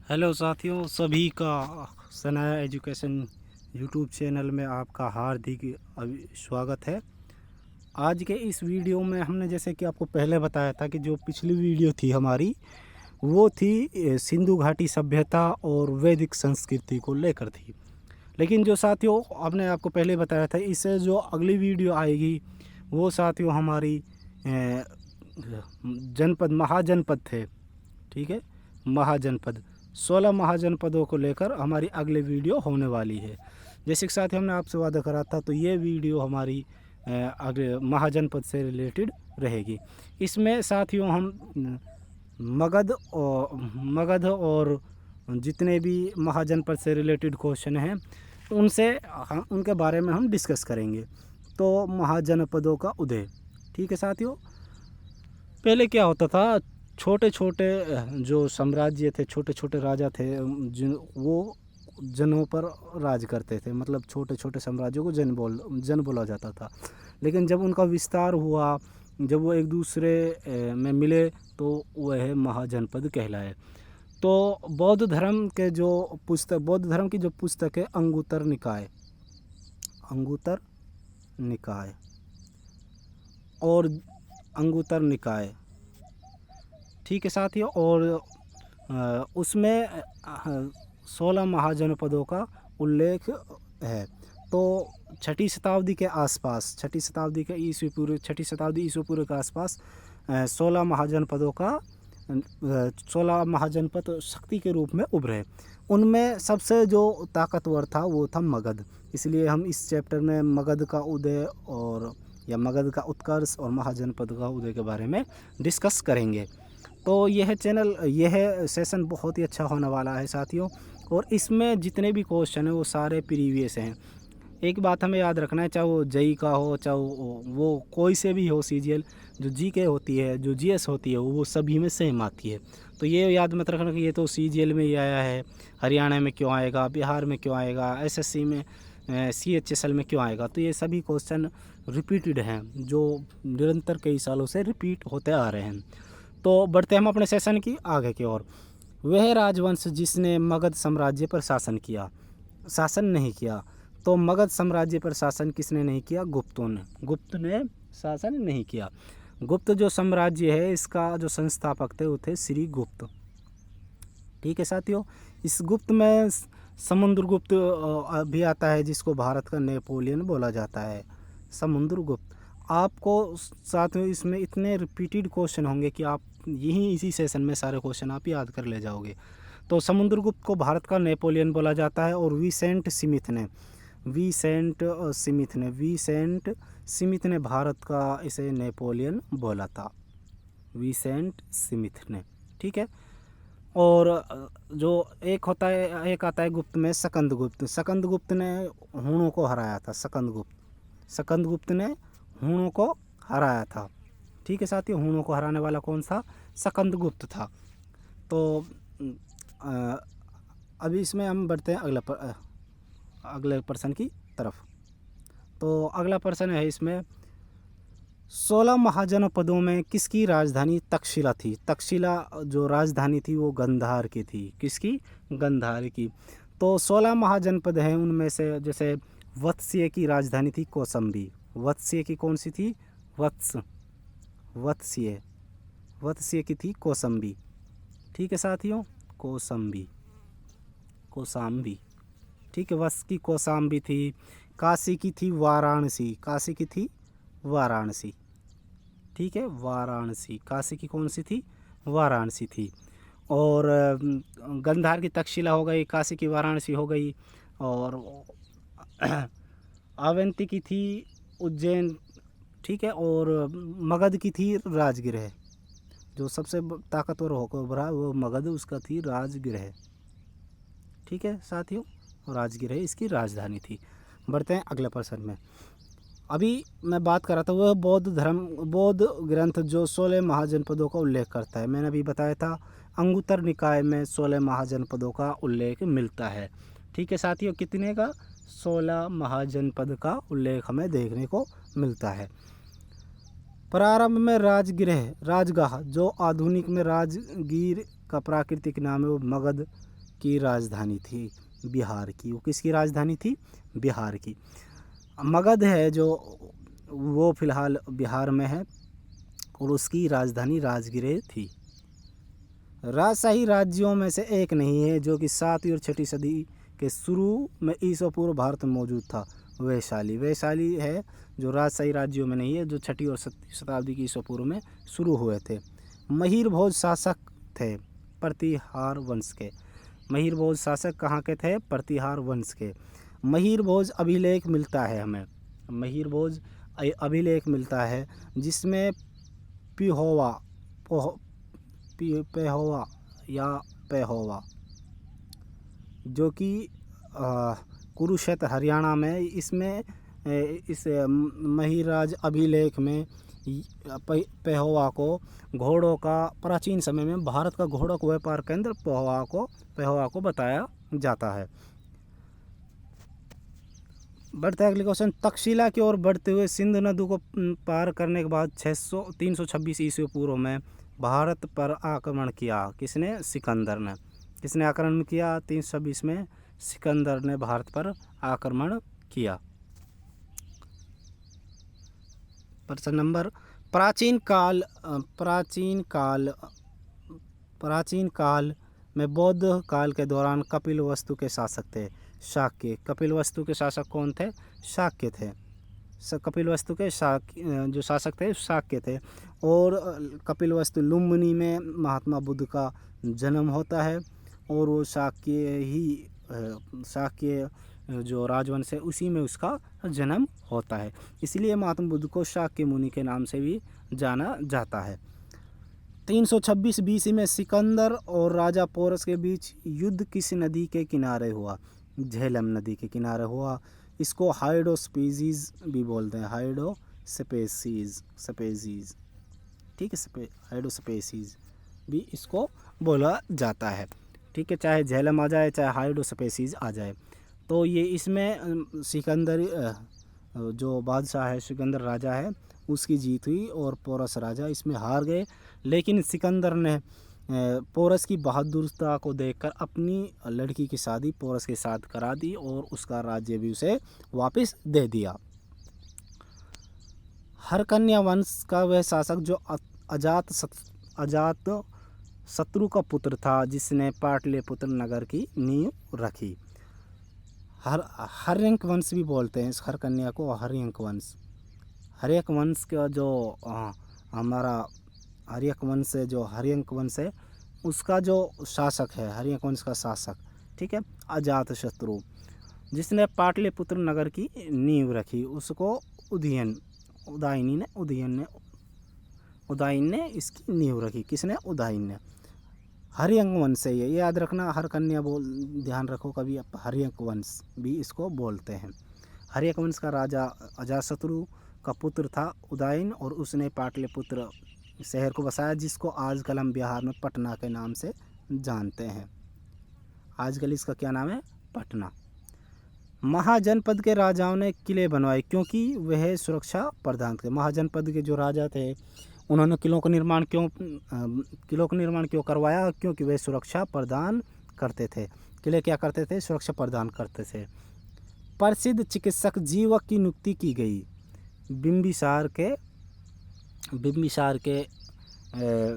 Hello साथियों, सभी का सनाया एजुकेशन यूट्यूब चैनल में आपका हार्दिक स्वागत है। आज के इस वीडियो में हमने जैसे कि आपको पहले बताया था कि जो पिछली वीडियो थी हमारी वो थी सिंधु घाटी सभ्यता और वैदिक संस्कृति को लेकर थी। लेकिन जो साथियों हमने आपको पहले बताया था, इससे जो अगली वीडियो आएगी वो साथियों हमारी जनपद महाजनपद थे। ठीक है, महाजनपद 16 महाजनपदों को लेकर हमारी अगली वीडियो होने वाली है। जैसे कि साथ ही हमने आपसे वादा करा था, तो ये वीडियो हमारी अगले महाजनपद से रिलेटेड रहेगी। इसमें साथियों हम मगध और जितने भी महाजनपद से रिलेटेड क्वेश्चन हैं उनके बारे में हम डिस्कस करेंगे। तो महाजनपदों का उदय, ठीक है साथियों। पहले क्या होता था, छोटे छोटे जो साम्राज्य थे, छोटे छोटे राजा थे, जिन वो जनों पर राज करते थे। मतलब छोटे छोटे साम्राज्यों को जन बोला जाता था। लेकिन जब उनका विस्तार हुआ, जब वो एक दूसरे में मिले, तो वह महाजनपद कहलाए। तो बौद्ध धर्म की जो पुस्तक है अंगुतर निकाय, ठीक है साथियों। और उसमें 16 महाजनपदों का उल्लेख है। तो छठी शताब्दी ईस्वी पूर्व के आसपास 16 महाजनपद शक्ति के रूप में उभरे। उनमें सबसे जो ताकतवर था वो था मगध। इसलिए हम इस चैप्टर में मगध का उदय मगध का उत्कर्ष और महाजनपद का उदय के बारे में डिस्कस करेंगे। तो यह सेशन बहुत ही अच्छा होने वाला है साथियों। और इसमें जितने भी क्वेश्चन हैं वो सारे प्रीवियस हैं। एक बात हमें याद रखना है, चाहे वो जेई का हो, चाहे वो कोई से भी हो, सीजीएल जो जीके होती है, जो जीएस होती है, वो सभी में सेम आती है। तो ये याद मत रखना कि ये तो सीजीएल में ही आया है, हरियाणा में क्यों आएगा, बिहार में क्यों आएगा, एसएससी में सीएचएसएल में क्यों आएगा। तो ये सभी क्वेश्चन रिपीटेड हैं, जो निरंतर कई सालों से रिपीट होते आ रहे हैं। तो बढ़ते हम अपने सेशन की आगे की ओर। वह राजवंश जिसने मगध साम्राज्य पर शासन नहीं किया। तो मगध साम्राज्य पर शासन किसने नहीं किया? गुप्त ने शासन नहीं किया। गुप्त जो साम्राज्य है, इसका जो संस्थापक थे वो थे श्री गुप्त। ठीक है साथियों। इस गुप्त में समुद्रगुप्त भी आता है, जिसको भारत का नेपोलियन बोला जाता है, समुद्रगुप्त। आपको साथियों इसमें इतने रिपीटेड क्वेश्चन होंगे कि आप इसी सेशन में सारे क्वेश्चन आप याद कर ले जाओगे। तो समुद्रगुप्त को भारत का नेपोलियन बोला जाता है। और विसेंट स्मिथ ने भारत का इसे नेपोलियन बोला था, विसेंट स्मिथ ने। ठीक है। और जो एक आता है गुप्त में सकंदगुप्त ने हूणों को हराया था। सकंदगुप्त ने हूणों को हराया था। ठीक है साथियों, हूणों को हराने वाला कौन सा? सकंदगुप्त था। तो अभी इसमें हम बढ़ते हैं अगले प्रश्न की तरफ। तो अगला प्रश्न है इसमें, 16 महाजनपदों में किसकी राजधानी तक्षशिला थी? तक्षशिला जो राजधानी थी वो गंधार की थी। किसकी? गंधार की। तो 16 महाजनपद हैं, उनमें से जैसे वत्स्य की राजधानी थी कौसंबी। वत्स्य की कौन सी थी? वत्स्य की थी कौसंबी। ठीक है साथियों, कौसाम्बी। ठीक है, वत्स की कौसाम्बी थी। काशी की थी वाराणसी। ठीक है, वाराणसी। काशी की कौन सी थी? वाराणसी थी। और गंधार की तक्षशिला हो गई, काशी की वाराणसी हो गई। और अवंती की थी उज्जैन। ठीक है। और मगध की थी राजगृह। जो सबसे ताकतवर होकर उभरा वो मगध, उसका थी राजगृह। ठीक है साथियों, राजगृह इसकी राजधानी थी। बढ़ते हैं अगले प्रश्न में। अभी मैं बात कर रहा था वह बौद्ध ग्रंथ जो 16 महाजनपदों का उल्लेख करता है। मैंने अभी बताया था अंगुतर निकाय में 16 महाजनपदों का उल्लेख मिलता है। ठीक है साथियों, कितने का? 16 महाजनपद का उल्लेख हमें देखने को मिलता है। प्रारंभ में राजगाह जो आधुनिक में राजगीर का प्राकृतिक नाम है वो मगध की राजधानी थी बिहार की। वो किसकी राजधानी थी? बिहार की। मगध है जो वो फ़िलहाल बिहार में है और उसकी राजधानी राजगीर थी। राजशाही राज्यों में से एक नहीं है जो कि 7वीं और 6वीं सदी के शुरू में ईसा पूर्व भारत में मौजूद था। वैशाली। वैशाली है जो राजशाही राज्यों में नहीं है, जो 6वीं और 7वीं शताब्दी की ईसा पूर्व में शुरू हुए थे। महिर भोज शासक थे प्रतिहार वंश के। महिर भोज शासक कहाँ के थे? प्रतिहार वंश के। महिर भोज अभिलेख मिलता है हमें, महिर भोज अभिलेख मिलता है जिसमें पिहोवा पेहोवा या पेहोवा जो कि कुरुक्षेत्र हरियाणा में, इसमें इस महिराज अभिलेख में पेहोवा को घोड़ों का प्राचीन समय में भारत का घोड़ों का व्यापार केंद्र पेहोवा को बताया जाता है। बढ़ते अगले क्वेश्चन। तक्षशिला की ओर बढ़ते हुए सिंधु नदी को पार करने के बाद 326 ईस्वी पूर्व में भारत पर आक्रमण किया। किसने? सिकंदर ने। किसने आक्रमण किया? 326 में सिकंदर ने भारत पर आक्रमण किया। प्रश्न नंबर। प्राचीन काल में बौद्ध काल के दौरान कपिलवस्तु के शासक थे शाक्य। कपिलवस्तु के शासक कौन थे? शाक्य थे। कपिलवस्तु के जो शासक थे शाक्य थे। और कपिलवस्तु लुम्बिनी में महात्मा बुद्ध का जन्म होता है और वो शाक्य जो राजवंश है उसी में उसका जन्म होता है, इसलिए महात्मा बुद्ध को शाक्य मुनि के नाम से भी जाना जाता है। 326 BC में सिकंदर और राजा पोरस के बीच युद्ध किस नदी के किनारे हुआ? झेलम नदी के किनारे हुआ। इसको हाइड्रोस्पेसीज भी बोलते हैं, हाइड्रोस्पेसीज, ठीक है, हाइड्रोस्पेसीज भी इसको बोला जाता है। ठीक है, चाहे झेलम आ जाए चाहे हाइड्रोस्पेसीज आ जाए। तो ये इसमें सिकंदर जो बादशाह है, सिकंदर राजा है, उसकी जीत हुई और पोरस राजा इसमें हार गए। लेकिन सिकंदर ने पोरस की बहादुरता को देखकर अपनी लड़की की शादी पोरस के साथ करा दी और उसका राज्य भी उसे वापस दे दिया। हरकन्या वंश का वह शासक जो अजात शत्रु का पुत्र था, जिसने पाटलिपुत्र नगर की नींव रखी। हर्यंक वंश भी बोलते हैं इस हरकन्या को, हर्यंक वंश। हर्यक वंश का जो हमारा हर्यक वंश है, जो हर्यंक वंश है उसका जो शासक है, हर्यक वंश का शासक, ठीक है, अजात शत्रु, जिसने पाटलिपुत्र नगर की नींव रखी, उसको उदयन ने इसकी नींव रखी। किसने? उदयन ने। हर्यंक वंश से ये याद रखना, हरकन्या ध्यान रखो कभी, आप हर्यंक वंश भी इसको बोलते हैं। हर्यक वंश का राजा अजातशत्रु का पुत्र था उदयन और उसने पाटलिपुत्र शहर को बसाया, जिसको आजकल हम बिहार में पटना के नाम से जानते हैं। आजकल इसका क्या नाम है? पटना। महाजनपद के राजाओं ने किले बनवाए क्योंकि वह सुरक्षा प्रदान थे। महाजनपद के जो राजा थे उन्होंने किलों का निर्माण क्यों करवाया? क्योंकि वे सुरक्षा प्रदान करते थे। किले क्या करते थे? सुरक्षा प्रदान करते थे। प्रसिद्ध चिकित्सक जीवक की नियुक्ति की गई बिंबिसार के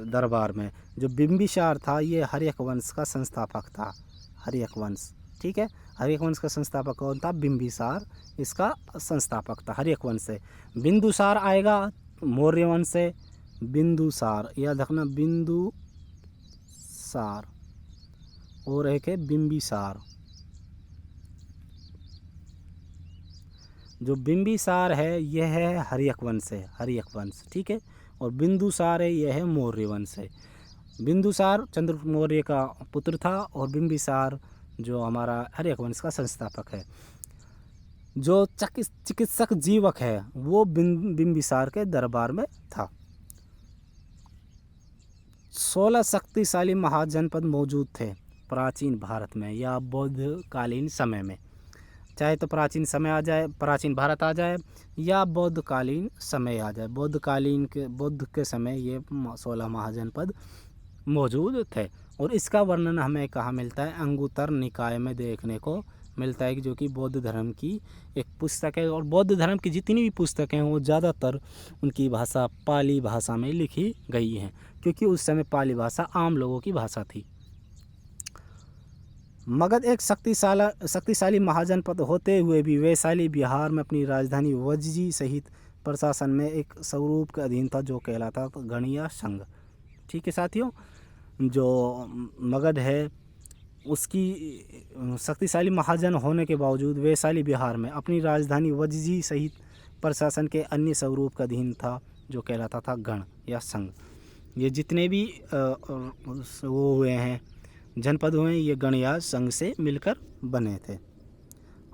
दरबार में। जो बिंबिसार था ये हर्यक वंश का संस्थापक था। हर्यक वंश, ठीक है, हर्यक वंश का संस्थापक कौन था? बिंबिसार इसका संस्थापक था, हर्यक वंश से। बिंदुसार आएगा मौर्य वंश से। बिंदुसार याद रखना, बिंदुसार और एक है बिंबिसार। जो बिंबिसार है यह है हर्यक वंश है, हर्यक वंश, ठीक है, और बिंदुसार है यह है मौर्य वंश है। बिंदुसार चंद्रगुप्त मौर्य का पुत्र था और बिंबिसार जो हमारा हर्यक वंश का संस्थापक है। जो चिकित्सक जीवक है वो बिंबिसार के दरबार में था। 16 शक्तिशाली महाजनपद मौजूद थे प्राचीन भारत में या बौद्धकालीन समय में। चाहे तो प्राचीन समय आ जाए, प्राचीन भारत आ जाए, या बौद्धकालीन समय आ जाए। बौद्ध के समय ये 16 महाजनपद मौजूद थे। और इसका वर्णन हमें कहाँ मिलता है, अंगुत्तर निकाय में देखने को मिलता है, कि जो कि बौद्ध धर्म की एक पुस्तक है। और बौद्ध धर्म की जितनी भी पुस्तकें हैं वो ज़्यादातर उनकी भाषा पाली भाषा में लिखी गई हैं, क्योंकि उस समय पाली भाषा आम लोगों की भाषा थी। मगध एक शक्तिशाली महाजनपद होते हुए भी वैशाली बिहार में अपनी राजधानी वज्जी सहित प्रशासन में एक स्वरूप के अधीन था, जो कहलाता था गणिया संघ। ठीक है साथियों, जो मगध है उसकी शक्तिशाली महाजन होने के बावजूद वैशाली बिहार में अपनी राजधानी वज्जी सहित प्रशासन के अन्य स्वरूप का अधीन था, जो कहलाता था गण या संघ। ये जितने भी वो हुए हैं जनपद हुए हैं, ये गण या संघ से मिलकर बने थे।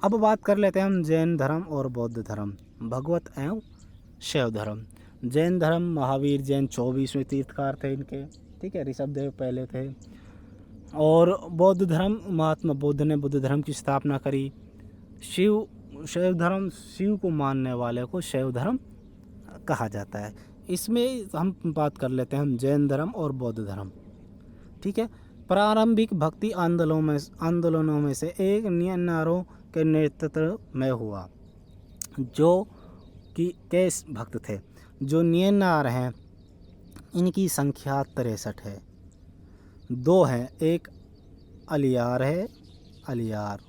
अब बात कर लेते हैं हम जैन धर्म और बौद्ध धर्म, भगवत एवं शैव धर्म। जैन धर्म, महावीर जैन 24वें तीर्थकार थे इनके, ठीक है, ऋषभदेव पहले थे। और बौद्ध धर्म, महात्मा बुद्ध ने बुद्ध धर्म की स्थापना करी। शैव धर्म, शिव को मानने वाले को शैव धर्म कहा जाता है। इसमें हम बात कर लेते हैं हम जैन धर्म और बौद्ध धर्म, ठीक है। प्रारंभिक भक्ति आंदोलनों में से एक नियनारों के नेतृत्व में हुआ, जो कि कैस भक्त थे। जो नियनार हैं इनकी संख्या 63 है। 2 हैं, एक अलियार है, अलियार,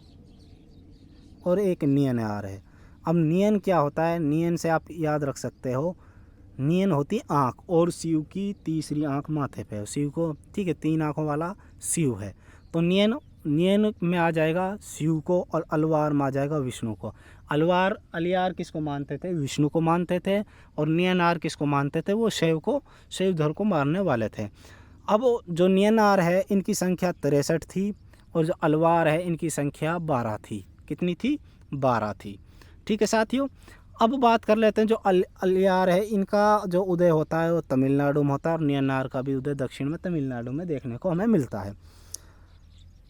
और एक नियनार है। अब नियन क्या होता है, नियन से आप याद रख सकते हो, नियन होती आँख, और शिव की तीसरी आँख माथे पे है शिव को, ठीक है, 3 आँखों वाला शिव है। तो नियन में आ जाएगा शिव को, और अलवार में आ जाएगा विष्णु को। अलियार किसको मानते थे, विष्णु को मानते थे। और नियनार किसको मानते थे, वो शैव धर्म को मारने वाले थे। अब जो नियनार है इनकी संख्या 63 थी, और जो अलवार है इनकी संख्या 12 थी। कितनी थी, 12 थी। ठीक है साथियों, अब बात कर लेते हैं जो अलियार है, इनका जो उदय होता है वो तमिलनाडु में होता है, और नियनार का भी उदय दक्षिण में तमिलनाडु में देखने को हमें मिलता है।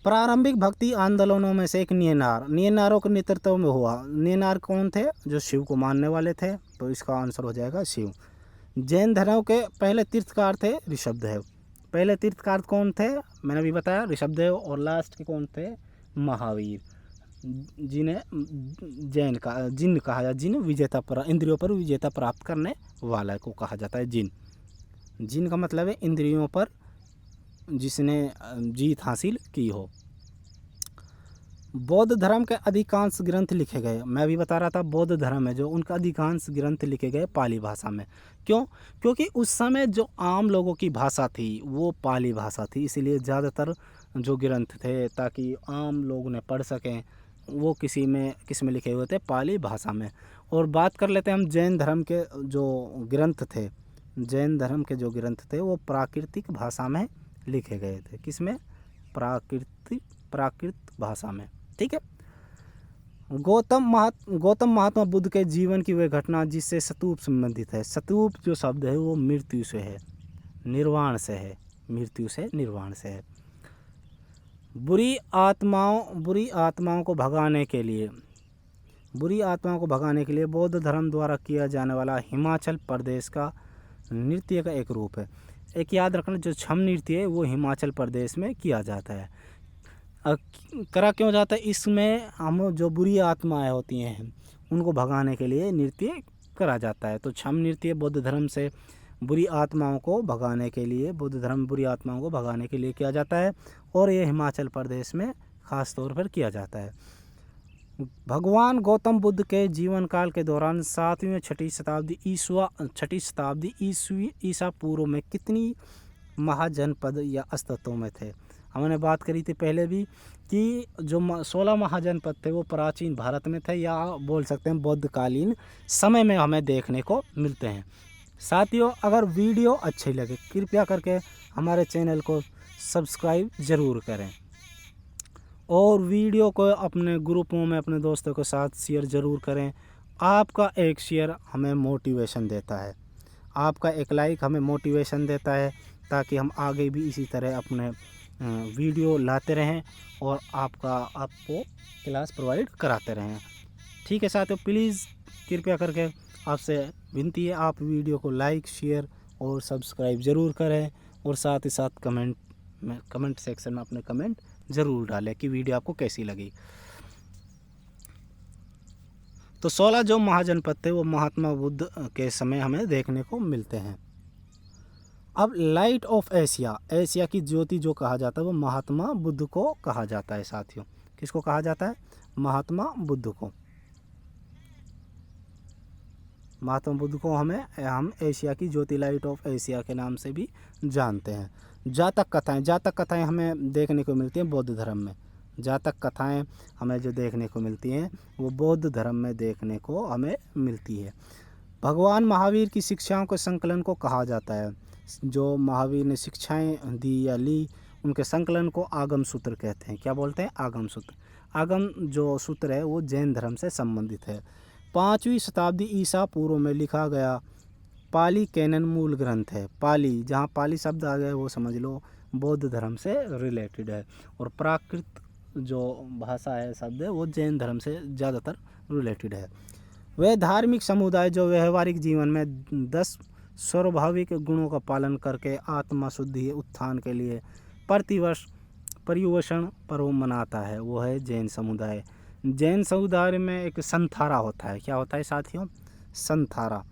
प्रारंभिक भक्ति आंदोलनों में से एक नियनारों के नेतृत्व में हुआ। नियनार कौन थे, जो शिव को मानने वाले थे, तो इसका आंसर हो जाएगा शिव। जैन धर्म के पहले तीर्थकार थे ऋषभदेव। पहले तीर्थकार कौन थे, मैंने भी बताया, ऋषभदेव। और लास्ट के कौन थे, महावीर, जिन्हें जिन कहा जाता, जिन विजेता पर इंद्रियों पर विजेता प्राप्त करने वाला को कहा जाता है जिन। जिन का मतलब है इंद्रियों पर जिसने जीत हासिल की हो। बौद्ध धर्म के अधिकांश ग्रंथ लिखे गए, मैं भी बता रहा था बौद्ध धर्म है जो, उनका अधिकांश ग्रंथ लिखे गए पाली भाषा में। क्यों, क्योंकि उस समय जो आम लोगों की भाषा थी वो पाली भाषा थी, इसीलिए ज़्यादातर जो ग्रंथ थे ताकि आम लोग उन्हें पढ़ सकें, वो किस में लिखे हुए थे, पाली भाषा में। और बात कर लेते हैं हम जैन धर्म के जो ग्रंथ थे। जैन धर्म के जो ग्रंथ थे वो प्राकृतिक भाषा में लिखे गए थे। किस में, प्राकृत भाषा में, ठीक है। गौतम महात्मा बुद्ध के जीवन की वह घटना जिससे स्तूप संबंधित है। स्तूप जो शब्द है वो मृत्यु से है, निर्वाण से है, मृत्यु से निर्वाण से है। बुरी आत्माओं को भगाने के लिए बौद्ध धर्म द्वारा किया जाने वाला हिमाचल प्रदेश का नृत्य का एक रूप है। एक याद रखना, जो छम नृत्य है वो हिमाचल प्रदेश में किया जाता है। करा क्यों जाता है, इसमें हम जो बुरी आत्माएं होती हैं उनको भगाने के लिए नृत्य करा जाता है। तो छम नृत्य बौद्ध धर्म से बुरी आत्माओं को भगाने के लिए, बुद्ध धर्म बुरी आत्माओं को भगाने के लिए किया जाता है, और ये हिमाचल प्रदेश में ख़ास तौर पर किया जाता है। भगवान गौतम बुद्ध के जीवन काल के दौरान 7वीं 6वीं शताब्दी ईसा पूर्व में कितनी महाजनपद या अस्तित्व में थे। हमने बात करी थी पहले भी कि जो 16 महाजनपद थे वो प्राचीन भारत में थे, या बोल सकते हैं बौद्धकालीन समय में हमें देखने को मिलते हैं। साथियों, अगर वीडियो अच्छी लगे कृपया करके हमारे चैनल को सब्सक्राइब ज़रूर करें, और वीडियो को अपने ग्रुपों में अपने दोस्तों के साथ शेयर ज़रूर करें। आपका एक शेयर हमें मोटिवेशन देता है, आपका एक लाइक हमें मोटिवेशन देता है, ताकि हम आगे भी इसी तरह अपने वीडियो लाते रहें और आपको क्लास प्रोवाइड कराते रहें। ठीक है साथियों, प्लीज़ कृपया करके आपसे विनती है, आप वीडियो को लाइक, शेयर और सब्सक्राइब ज़रूर करें, और साथ ही साथ कमेंट मैं कमेंट सेक्शन में अपने कमेंट ज़रूर डालें कि वीडियो आपको कैसी लगी। तो 16 जो महाजनपद थे वो महात्मा बुद्ध के समय हमें देखने को मिलते हैं। अब लाइट ऑफ एशिया, एशिया की ज्योति जो कहा जाता है वो महात्मा बुद्ध को कहा जाता है साथियों। किसको कहा जाता है? महात्मा बुद्ध को। महात्मा बुद्ध को हम एशिया की ज्योति, लाइट ऑफ एशिया के नाम से भी जानते हैं। जातक कथाएं हमें देखने को मिलती हैं बौद्ध धर्म में। जातक कथाएं हमें जो देखने को मिलती हैं वो बौद्ध धर्म में देखने को हमें मिलती है। भगवान महावीर की शिक्षाओं के संकलन को कहा जाता है। जो महावीर ने शिक्षाएं दी या ली उनके संकलन को आगम सूत्र कहते हैं। क्या बोलते हैं? आगम सूत्र। आगम जो सूत्र है वो जैन धर्म से संबंधित है। 5वीं शताब्दी ईसा पूर्व में लिखा गया पाली कैनन मूल ग्रंथ है। पाली, जहाँ पाली शब्द आ गया वो समझ लो बौद्ध धर्म से रिलेटेड है। और प्राकृत जो भाषा है, शब्द है, वो जैन धर्म से ज़्यादातर रिलेटेड है। वह धार्मिक समुदाय जो व्यवहारिक जीवन में 10 स्वाभाविक गुणों का पालन करके आत्मा शुद्धि उत्थान के लिए प्रतिवर्ष पर्युषण पर्व मनाता है, वो है जैन समुदाय। जैन समुदाय में एक संथारा होता है। क्या होता है साथियों? संथारा।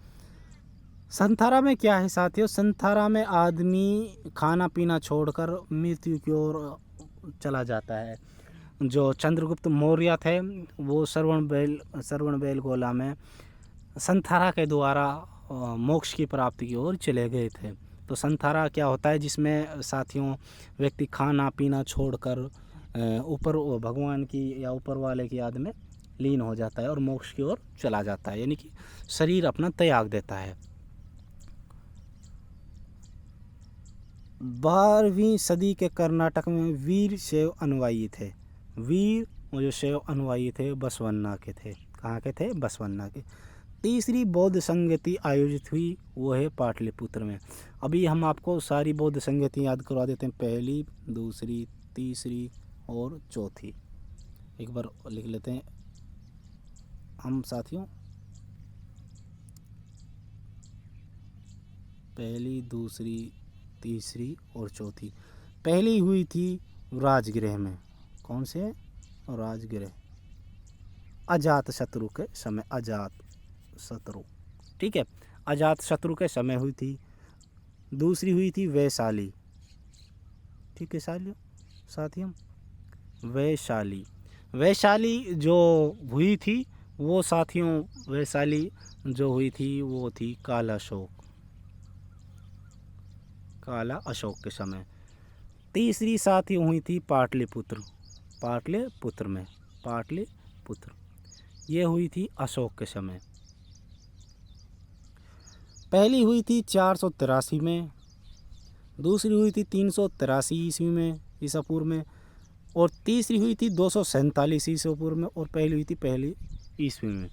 संथारा में क्या है साथियों? संथारा में आदमी खाना पीना छोड़कर मृत्यु की ओर चला जाता है। जो चंद्रगुप्त मौर्य थे वो श्रवण बेलगोला में संथारा के द्वारा मोक्ष की प्राप्ति की ओर चले गए थे। तो संथारा क्या होता है? जिसमें साथियों व्यक्ति खाना पीना छोड़कर ऊपर भगवान की या ऊपर वाले की याद में लीन हो जाता है और मोक्ष की ओर चला जाता है, यानी कि शरीर अपना त्याग देता है। 12वीं सदी के कर्नाटक में वीर शैव अनुयायी थे। वीर जो शैव अनुयायी थे बसवन्ना के थे। कहाँ के थे? बसवन्ना के। 3री बौद्ध संगति आयोजित हुई वो है पाटलिपुत्र में। अभी हम आपको सारी बौद्ध संगति याद करवा देते हैं, 1ली, 2री, 3री और 4थी। एक बार लिख लेते हैं हम साथियों। 1ली, 2री, 3री और 4थी। पहली हुई थी राजगृह में। कौन से? राजगृह, अजात शत्रु के समय। अजात शत्रु, ठीक है, अजात शत्रु के समय हुई थी। 2री हुई थी वैशाली, ठीक है साथियों, वैशाली। वैशाली जो हुई थी वो साथियों, वैशाली जो हुई थी वो थी काला अशोक के समय। 3री साथियों हुई थी पाटलिपुत्र में। पाटलिपुत्र ये हुई थी अशोक के समय। पहली हुई थी 483 में, 2री हुई थी 383 ईस्वी में ईसा पूर्व में, और 3री हुई थी 247 ईसा पूर्व में, और पहली हुई थी 1 ईस्वी में।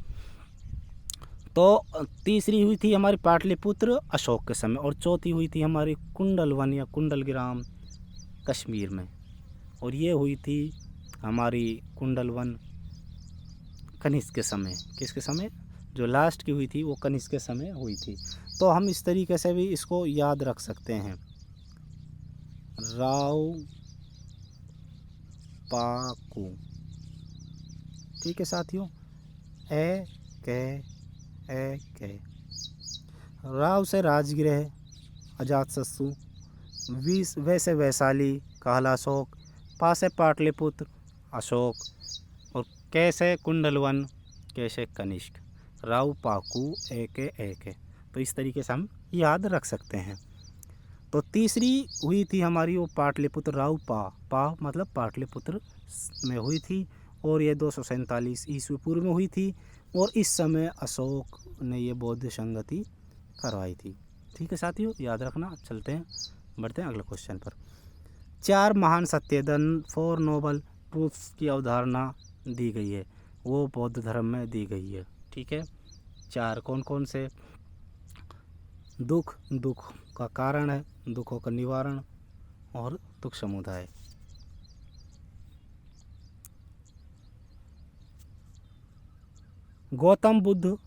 तो 3री हुई थी हमारी पाटलिपुत्र अशोक के समय, और 4थी हुई थी हमारी कुंडलवन या कुंडलग्राम कश्मीर में, और ये हुई थी हमारी कुंडलवन कनिष्क के समय। किसके समय? जो लास्ट की हुई थी वो कनिष्क के समय हुई थी। तो हम इस तरीके से भी इसको याद रख सकते हैं। राव पाकू, ठीक है साथियों, ए के। राव से राजगृह, अजातशत्रु, वैसे वैशाली, काला अशोक, पास है पाटलिपुत्र अशोक, और कैसे कुंडलवन, कैसे कनिष्क, राव पाकू ए के। तो इस तरीके से हम याद रख सकते हैं। तो 3री हुई थी हमारी वो पाटलिपुत्र, राव पा मतलब पाटलिपुत्र में हुई थी, और ये 247 ईस्वी पूर्व में हुई थी, और इस समय अशोक ने ये बौद्ध संगति करवाई थी। ठीक है साथियों, याद रखना। चलते हैं, बढ़ते हैं अगले क्वेश्चन पर। 4 महान सत्य, द 4 नोबल ट्रूथ्स की अवधारणा दी गई है, वो बौद्ध धर्म में दी गई है। ठीक है, 4 कौन कौन से? दुख का कारण है, दुखों का निवारण, और दुख समुदाय। गौतम बुद्ध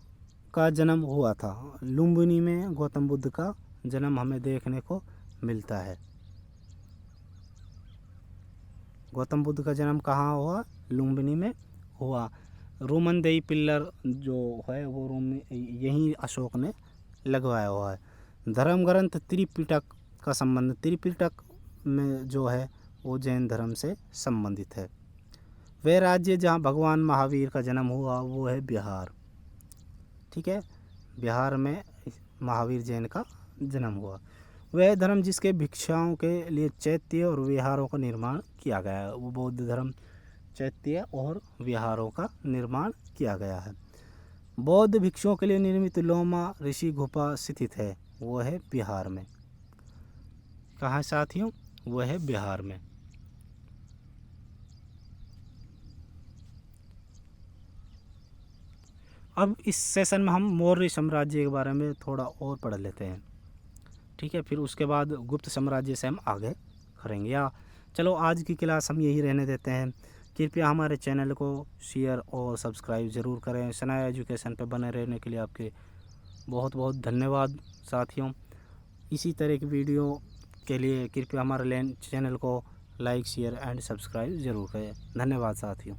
का जन्म हुआ था लुम्बिनी में। गौतम बुद्ध का जन्म हमें देखने को मिलता है। गौतम बुद्ध का जन्म कहाँ हुआ? लुम्बिनी में हुआ। रोमन देई पिल्लर जो है वो रोम में यहीं अशोक ने लगवाया हुआ है। धर्म ग्रंथ त्रिपिटक का संबंध, त्रिपिटक में जो है वो जैन धर्म से संबंधित है। वह राज्य जहाँ भगवान महावीर का जन्म हुआ वो है बिहार। ठीक है, बिहार में महावीर जैन का जन्म हुआ। वह धर्म जिसके भिक्षाओं के लिए चैत्य और विहारों का निर्माण किया गया है, वो बौद्ध धर्म चैत्य और विहारों का निर्माण किया गया है। बौद्ध भिक्षुओं के लिए निर्मित लोमा ऋषि गुफा स्थित है, वो है बिहार में। कहाँ साथियों? वो है बिहार में। अब इस सेशन में हम मौर्य साम्राज्य के बारे में थोड़ा और पढ़ लेते हैं। ठीक है, फिर उसके बाद गुप्त साम्राज्य से हम आगे करेंगे। या चलो आज की क्लास हम यही रहने देते हैं। कृपया हमारे चैनल को शेयर और सब्सक्राइब ज़रूर करें। सनाया एजुकेशन पर बने रहने के लिए आपके बहुत बहुत धन्यवाद साथियों। इसी तरह की वीडियो के लिए कृपया हमारे चैनल को लाइक शेयर एंड सब्सक्राइब ज़रूर करें। धन्यवाद साथियों।